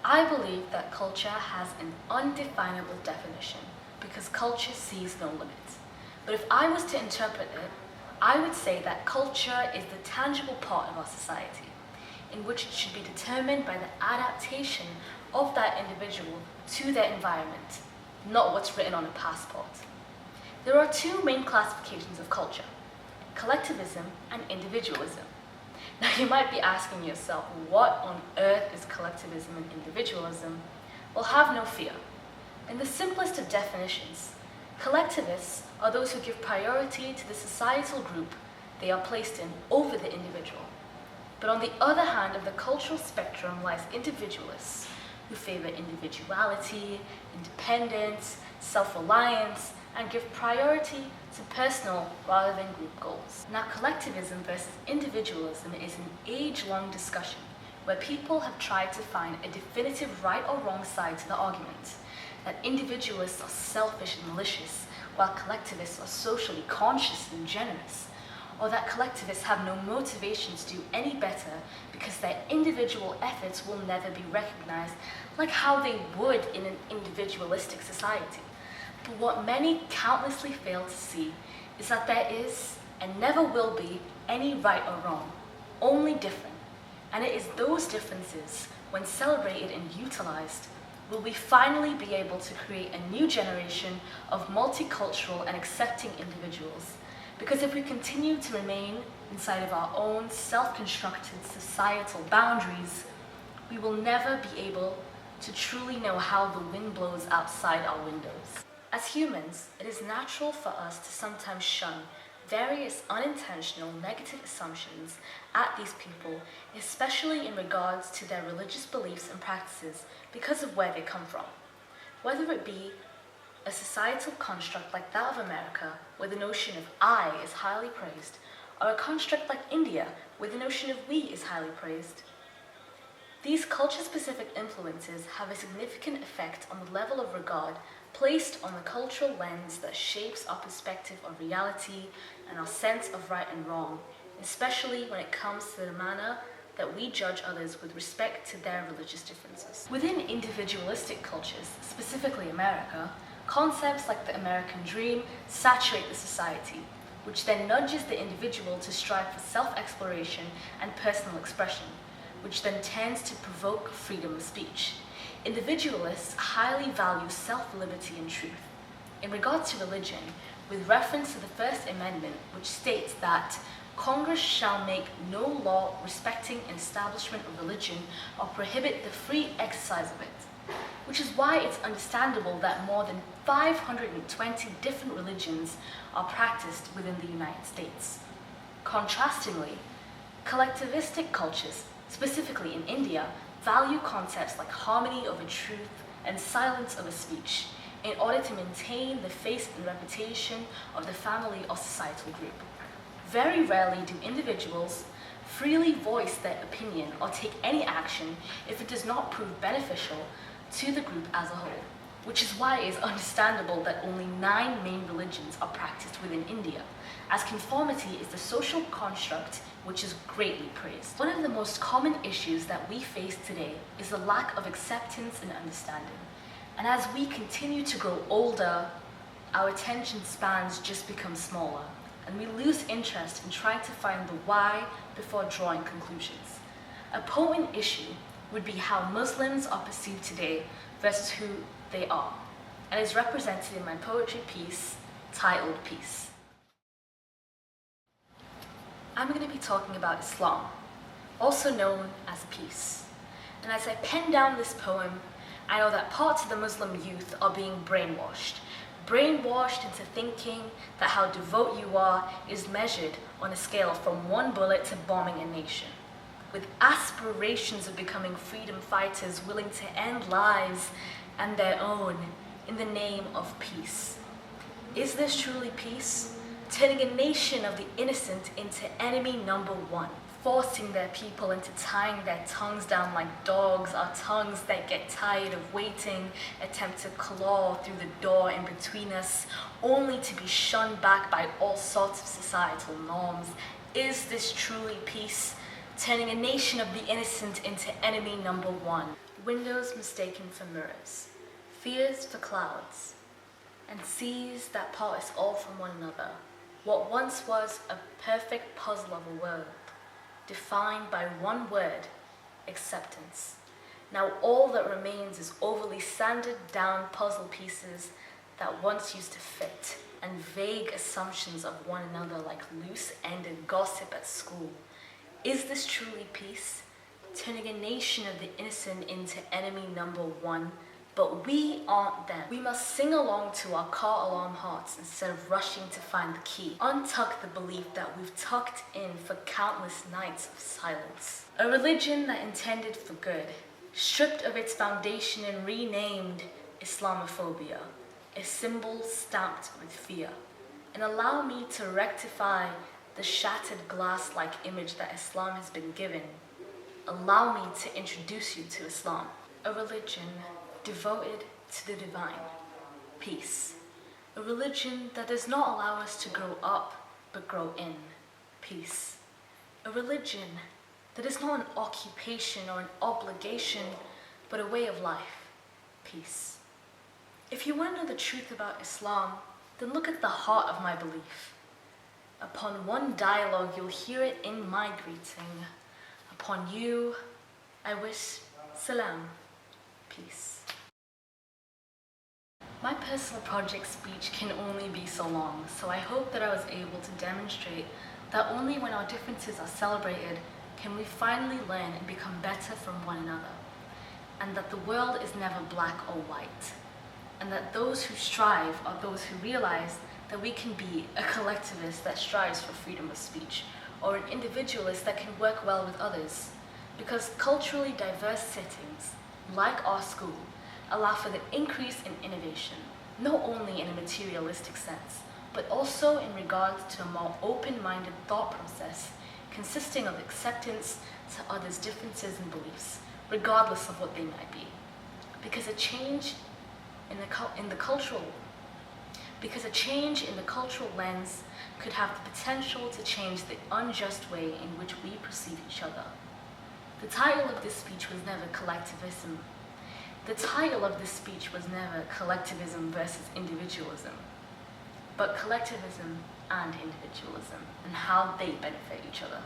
I believe that culture has an undefinable definition because culture sees no limits. But if I was to interpret it, I would say that culture is the tangible part of our society, in which it should be determined by the adaptation of that individual to their environment, not what's written on a passport. There are two main classifications of culture: collectivism and individualism. Now you might be asking yourself, what on earth is collectivism and individualism? Well, have no fear. In the simplest of definitions, collectivists are those who give priority to the societal group they are placed in over the individual. But on the other hand of the cultural spectrum lies individualists who favor individuality, independence, self-reliance, and give priority to personal rather than group goals. Now, collectivism versus individualism is an age-long discussion where people have tried to find a definitive right or wrong side to the argument, that individualists are selfish and malicious, while collectivists are socially conscious and generous, or that collectivists have no motivation to do any better because their individual efforts will never be recognized like how they would in an individualistic society. But what many countlessly fail to see is that there is, and never will be, any right or wrong, only different. And it is those differences, when celebrated and utilized, will we finally be able to create a new generation of multicultural and accepting individuals. Because if we continue to remain inside of our own self-constructed societal boundaries, we will never be able to truly know how the wind blows outside our windows. As humans, it is natural for us to sometimes shun various unintentional negative assumptions at these people, especially in regards to their religious beliefs and practices because of where they come from. Whether it be a societal construct like that of America, where the notion of I is highly praised, or a construct like India, where the notion of we is highly praised. These culture-specific influences have a significant effect on the level of regard placed on the cultural lens that shapes our perspective of reality and our sense of right and wrong, especially when it comes to the manner that we judge others with respect to their religious differences. Within individualistic cultures, specifically America, concepts like the American dream saturate the society, which then nudges the individual to strive for self-exploration and personal expression, which then tends to provoke freedom of speech. Individualists highly value self-liberty and truth. In regard to religion, with reference to the First Amendment, which states that Congress shall make no law respecting an establishment of religion or prohibit the free exercise of it, which is why it's understandable that more than 520 different religions are practiced within the United States. Contrastingly, collectivistic cultures, specifically in India, value concepts like harmony over truth and silence over speech in order to maintain the face and reputation of the family or societal group. Very rarely do individuals freely voice their opinion or take any action if it does not prove beneficial to the group as a whole, which is why it is understandable that only 9 main religions are practiced within India, as conformity is the social construct which is greatly praised. One of the most common issues that we face today is the lack of acceptance and understanding. And as we continue to grow older, our attention spans just become smaller, and we lose interest in trying to find the why before drawing conclusions. A potent issue would be how Muslims are perceived today versus who they are, and is represented in my poetry piece titled Peace. I'm going to be talking about Islam, also known as peace. And as I pen down this poem, I know that parts of the Muslim youth are being brainwashed into thinking that how devout you are is measured on a scale from one bullet to bombing a nation, with aspirations of becoming freedom fighters willing to end lives and their own in the name of peace. Is this truly peace? Turning a nation of the innocent into enemy number one, forcing their people into tying their tongues down like dogs, our tongues that get tired of waiting, attempt to claw through the door in between us, only to be shunned back by all sorts of societal norms. Is this truly peace? turning a nation of the innocent into enemy number one. Windows mistaken for mirrors, fears for clouds, and seas that part us all from one another. What once was a perfect puzzle of a world, defined by one word, acceptance. Now all that remains is overly sanded down puzzle pieces that once used to fit, and vague assumptions of one another like loose-ended gossip at school. Is this truly peace? Turning a nation of the innocent into enemy number one? But we aren't them. We must sing along to our car alarm hearts instead of rushing to find the key. Untuck the belief that we've tucked in for countless nights of silence. A religion that intended for good, stripped of its foundation and renamed Islamophobia, a symbol stamped with fear. And allow me to rectify the shattered glass-like image that Islam has been given. Allow me to introduce you to Islam, a religion devoted to the divine, peace. A religion that does not allow us to grow up, but grow in, peace. A religion that is not an occupation or an obligation, but a way of life, peace. If you want to know the truth about Islam, then look at the heart of my belief. Upon one dialogue, you'll hear it in my greeting. Upon you, I wish salam, peace. My personal project speech can only be so long, so I hope that I was able to demonstrate that only when our differences are celebrated can we finally learn and become better from one another, and that the world is never black or white, and that those who strive are those who realize that we can be a collectivist that strives for freedom of speech, or an individualist that can work well with others, because culturally diverse settings, like our school, allow for the increase in innovation, not only in a materialistic sense, but also in regards to a more open-minded thought process consisting of acceptance to others' differences and beliefs, regardless of what they might be. Because a change in the cultural lens could have the potential to change the unjust way in which we perceive each other. The title of this speech was never Collectivism. The title of this speech was never Collectivism versus Individualism, but Collectivism and Individualism, and how they benefit each other.